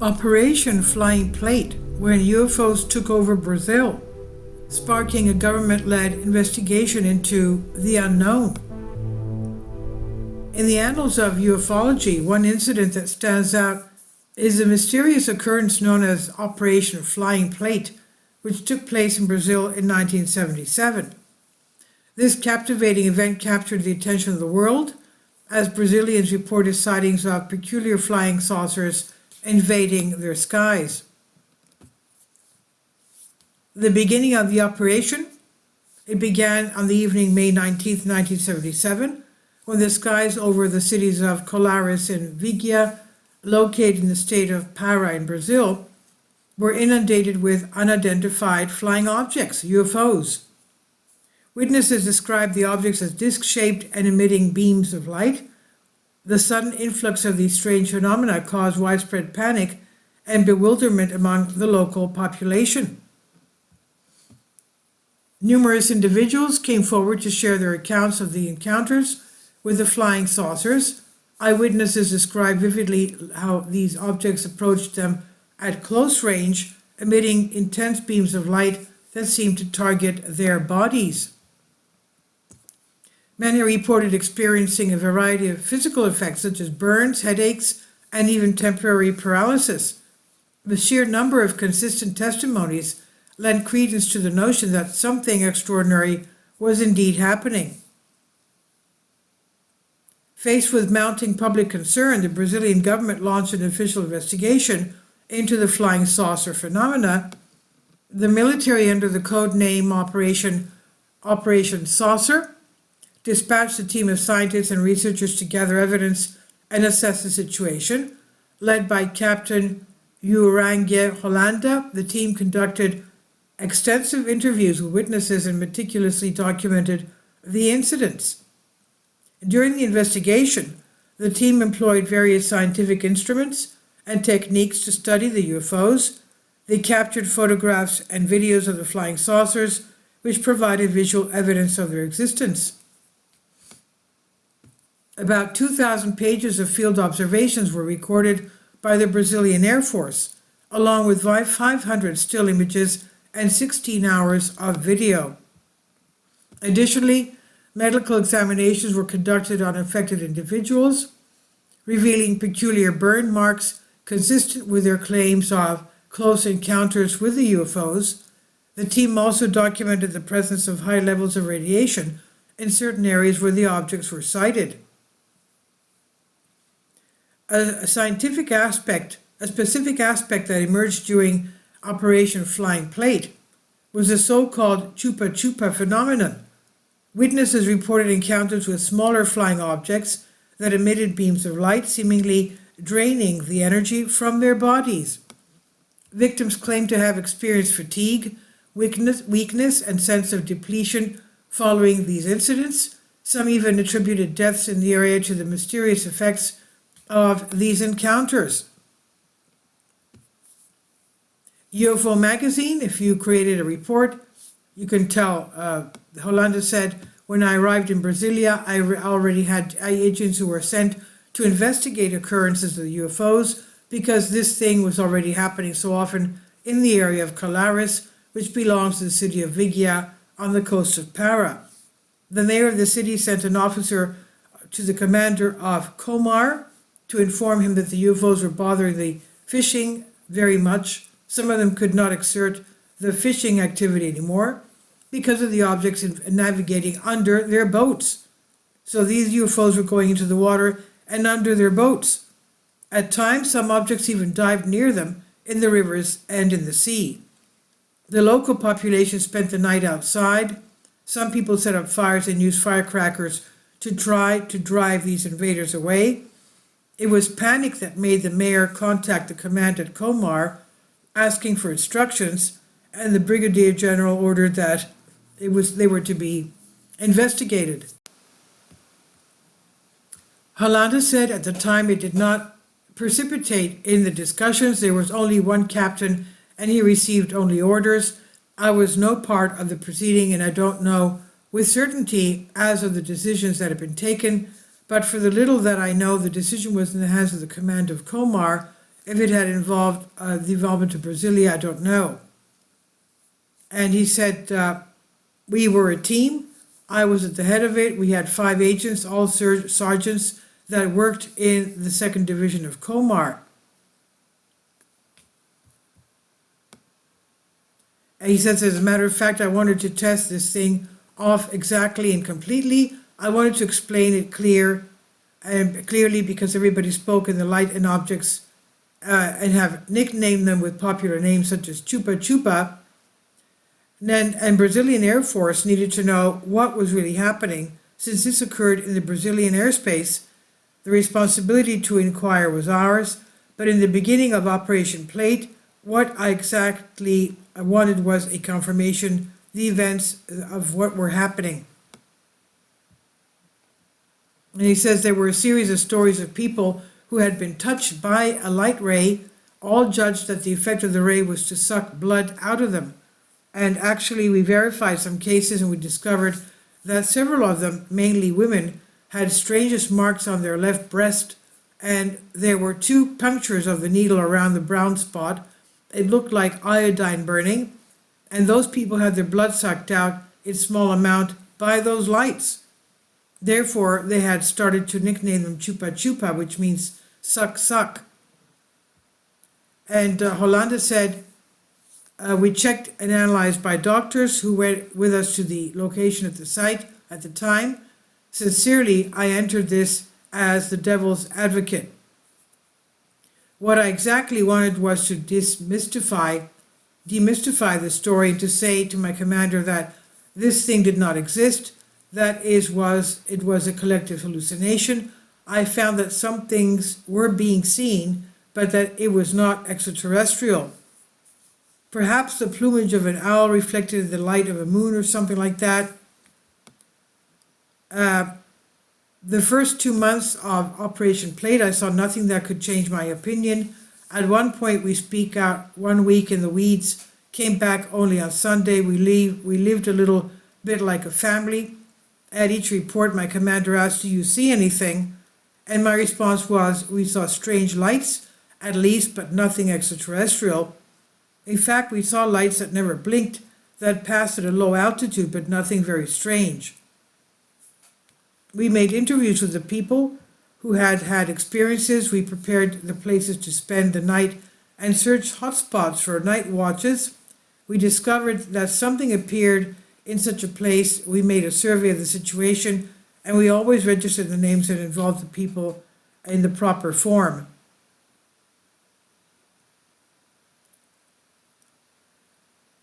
Operation Flying Plate, when UFOs took over Brazil, sparking a government-led investigation into the unknown. In the annals of ufology, one incident that stands out is a mysterious occurrence known as Operation Flying Plate, which took place in Brazil in 1977. This captivating event captured the attention of the world as Brazilians reported sightings of peculiar flying saucers invading their skies. The beginning of the operation, it began on the evening May 19, 1977, when the skies over the cities of Colares and Vigia, located in the state of Pará in Brazil, were inundated with unidentified flying objects, UFOs. Witnesses described the objects as disc-shaped and emitting beams of light. The sudden influx of these strange phenomena caused widespread panic and bewilderment among the local population. Numerous individuals came forward to share their accounts of the encounters with the flying saucers. Eyewitnesses described vividly how these objects approached them at close range, emitting intense beams of light that seemed to target their bodies. Many reported experiencing a variety of physical effects such as burns, headaches, and even temporary paralysis. The sheer number of consistent testimonies lent credence to the notion that something extraordinary was indeed happening. Faced with mounting public concern, the Brazilian government launched an official investigation into the flying saucer phenomena. The military, under the code name Operation Saucer, dispatched a team of scientists and researchers to gather evidence and assess the situation. Led by Captain Urangue Holanda, the team conducted extensive interviews with witnesses and meticulously documented the incidents. During the investigation, the team employed various scientific instruments and techniques to study the UFOs. They captured photographs and videos of the flying saucers, which provided visual evidence of their existence. About 2,000 pages of field observations were recorded by the Brazilian Air Force, along with 500 still images and 16 hours of video. Additionally, medical examinations were conducted on affected individuals, revealing peculiar burn marks consistent with their claims of close encounters with the UFOs. The team also documented the presence of high levels of radiation in certain areas where the objects were sighted. A specific aspect that emerged during Operation Flying Plate was the so-called chupa chupa phenomenon. Witnesses reported encounters with smaller flying objects that emitted beams of light, seemingly draining the energy from their bodies. Victims claimed to have experienced fatigue, weakness, and sense of depletion following these incidents. Some even attributed deaths in the area to the mysterious effects of these encounters. UFO magazine, if you created a report, you can tell, Holanda said, when I arrived in Brasilia, I already had agents who were sent to investigate occurrences of the UFOs because this thing was already happening so often in the area of Colares, which belongs to the city of Vigia on the coast of Pará. The mayor of the city sent an officer to the commander of Comar to inform him that the UFOs were bothering the fishing very much. Some of them could not exert the fishing activity anymore because of the objects navigating under their boats. So these UFOs were going into the water and under their boats. At times, some objects even dived near them in the rivers and in the sea. The local population spent the night outside. Some people set up fires and used firecrackers to try to drive these invaders away. It was panic that made the mayor contact the command at Comar, asking for instructions, and the brigadier general ordered that they were to be investigated. Holanda said at the time it did not precipitate in the discussions. There was only one captain and he received only orders. I was no part of the proceeding and I don't know with certainty as of the decisions that have been taken, but for the little that I know, the decision was in the hands of the command of Comar If it had involved the involvement of Brasilia, I don't know. And he said, we were a team. I was at the head of it. We had 5 agents, all sergeants that worked in the 2nd Division of Comar. And he says, as a matter of fact, I wanted to test this thing off exactly and completely. I wanted to explain it clearly because everybody spoke in the light and objects and have nicknamed them with popular names such as Chupa Chupa. And Brazilian Air Force needed to know what was really happening. Since this occurred in the Brazilian airspace, the responsibility to inquire was ours. But in the beginning of Operation Plate, what I exactly wanted was a confirmation, the events of what were happening. And he says there were a series of stories of people who had been touched by a light ray, all judged that the effect of the ray was to suck blood out of them. And actually we verified some cases and we discovered that several of them, mainly women, had strangest marks on their left breast, and there were 2 punctures of the needle around the brown spot. It looked like iodine burning, and those people had their blood sucked out in small amount by those lights. Therefore, they had started to nickname them Chupa Chupa, which means suck, suck. And Hollanda said, we checked and analyzed by doctors who went with us to the location at the site at the time. Sincerely, I entered this as the devil's advocate. What I exactly wanted was to demystify the story and to say to my commander that this thing did not exist, that it was a collective hallucination. I found that some things were being seen, but that it was not extraterrestrial. Perhaps the plumage of an owl reflected the light of a moon or something like that. The first 2 months of Operation Plate, I saw nothing that could change my opinion. At one point, we speak out 1 week in the weeds, came back only on Sunday. We lived a little bit like a family. At each report, my commander asked, do you see anything? And my response was, we saw strange lights, at least, but nothing extraterrestrial. In fact, we saw lights that never blinked, that passed at a low altitude, but nothing very strange. We made interviews with the people who had had experiences. We prepared the places to spend the night and searched hotspots for night watches. We discovered that something appeared in such a place. We made a survey of the situation, and we always registered the names that involved the people in the proper form.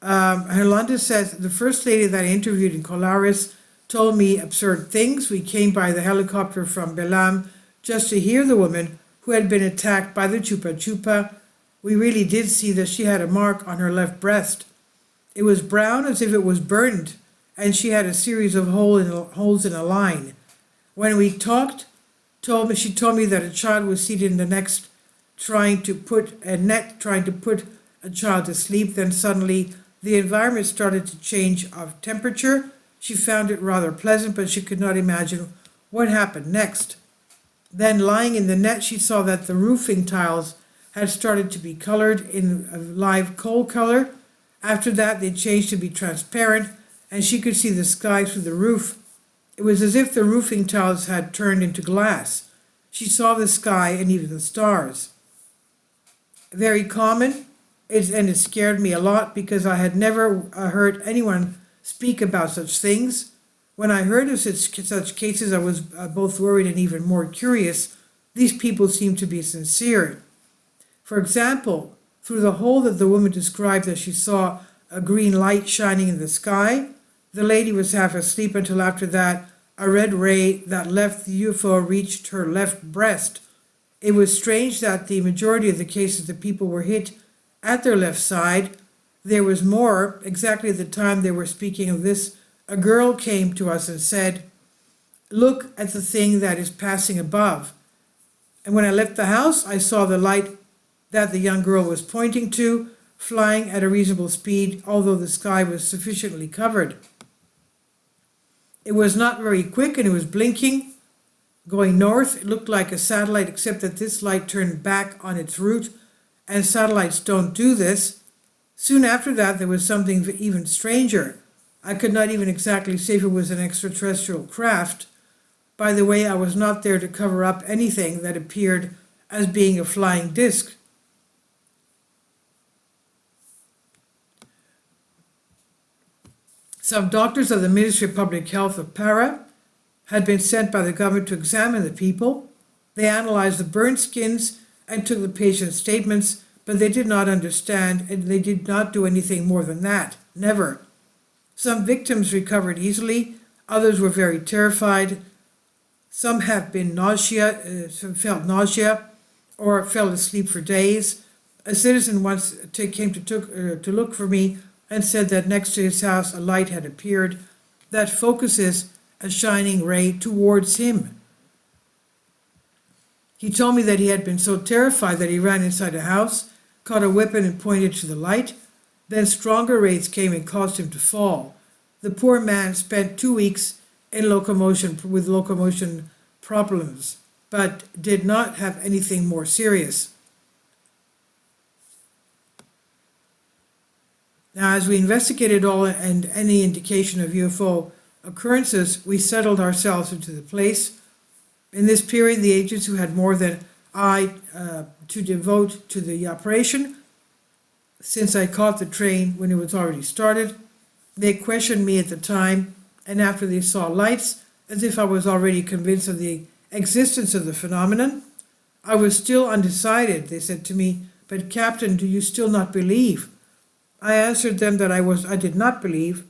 Hernandez says, the first lady that I interviewed in Colares told me absurd things. We came by the helicopter from Belam just to hear the woman who had been attacked by the Chupa Chupa. We really did see that she had a mark on her left breast. It was brown as if it was burned, and she had a series of holes in a line. When we talked, she told me that a child was seated in the next trying to put a child to sleep. Then suddenly the environment started to change of temperature. She found it rather pleasant, but she could not imagine what happened next. Then lying in the net, she saw that the roofing tiles had started to be colored in a live coal color. After that, they changed to be transparent, and she could see the sky through the roof. It was as if the roofing tiles had turned into glass. She saw the sky and even the stars. Very common, and it scared me a lot because I had never heard anyone speak about such things. When I heard of such cases, I was both worried and even more curious. These people seemed to be sincere. For example, through the hole that the woman described that she saw a green light shining in the sky, the lady was half asleep until after that a red ray that left the UFO reached her left breast. It was strange that the majority of the cases the people were hit at their left side. There was more. Exactly at the time they were speaking of this, a girl came to us and said, "Look at the thing that is passing above." And when I left the house, I saw the light that the young girl was pointing to, flying at a reasonable speed, although the sky was sufficiently covered. It was not very quick and it was blinking, going north. It looked like a satellite, except that this light turned back on its route and satellites don't do this. Soon after that, there was something even stranger. I could not even exactly say if it was an extraterrestrial craft. By the way, I was not there to cover up anything that appeared as being a flying disc. Some doctors of the Ministry of Public Health of Para had been sent by the government to examine the people. They analyzed the burned skins and took the patient's statements, but they did not understand, and they did not do anything more than that. Never. Some victims recovered easily, others were very terrified. Some have been felt nausea, or fell asleep for days. A citizen once came to look for me and said that next to his house a light had appeared that focuses a shining ray towards him. He told me that he had been so terrified that he ran inside a house, caught a weapon and pointed to the light. Then stronger rays came and caused him to fall. The poor man spent 2 weeks in with locomotion problems, but did not have anything more serious. Now, as we investigated all and any indication of UFO occurrences, we settled ourselves into the place. In this period, the agents who had more than I to devote to the operation, since I caught the train when it was already started, they questioned me at the time, and after they saw lights, as if I was already convinced of the existence of the phenomenon. I was still undecided, they said to me, "But Captain, do you still not believe?" I answered them that I did not believe,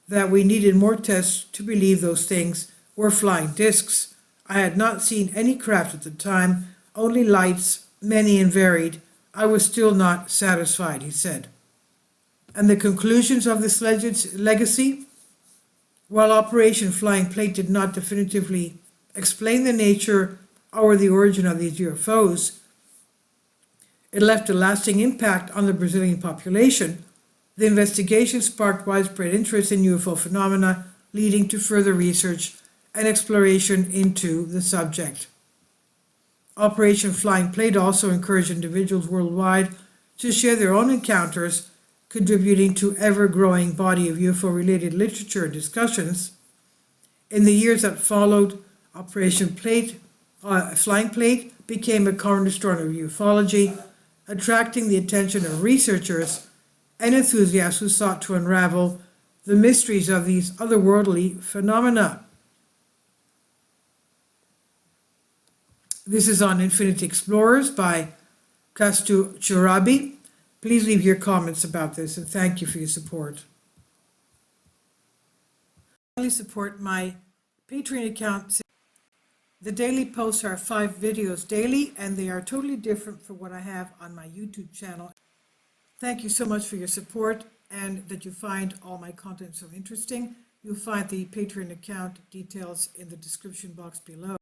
that we needed more tests to believe those things were flying discs. I had not seen any craft at the time, only lights, many and varied. I was still not satisfied, he said. And the conclusions of this legacy? While Operation Flying Plate did not definitively explain the nature or the origin of these UFOs, it left a lasting impact on the Brazilian population. The investigation sparked widespread interest in UFO phenomena, leading to further research and exploration into the subject. Operation Flying Plate also encouraged individuals worldwide to share their own encounters, contributing to ever-growing body of UFO-related literature and discussions. In the years that followed, Operation Flying Plate became a cornerstone of ufology, attracting the attention of researchers and enthusiasts who sought to unravel the mysteries of these otherworldly phenomena. This is on Infinity Explorers by Kastu Churabi. Please leave your comments about this, and thank you for your support. Please support my Patreon account. The daily posts are 5 videos daily, and they are totally different from what I have on my YouTube channel. Thank you so much for your support, and that you find all my content so interesting. You'll find the Patreon account details in the description box below.